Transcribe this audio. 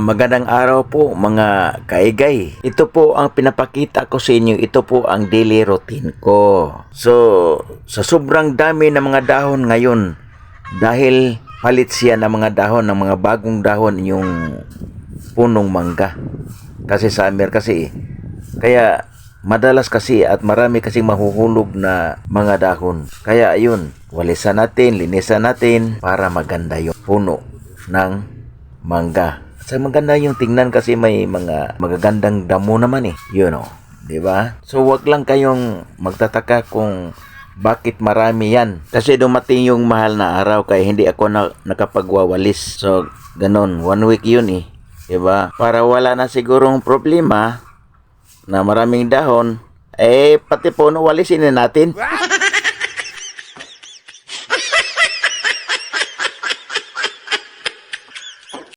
Magandang araw po mga kaigay. Ito po ang pinapakita ko sa inyo. Ito po ang daily routine ko. So, sa sobrang dami ng mga dahon ngayon, dahil palit siya ng mga dahon, ng mga bagong dahon yung punong mangga. Kasi summer kasi kaya madalas kasi at marami kasing mahuhulog na mga dahon. Kaya ayun, walisan natin, linisan natin para maganda yung puno ng mangga. Sa maganda yung tingnan kasi may mga magagandang damo naman di ba? So wag lang kayong magtataka kung bakit marami yan. Kasi dumating yung mahal na araw kaya hindi ako nakapagwawalis. So ganon, 1 week yun di ba? Para wala na sigurong problema na maraming dahon, pati puno walisin na natin.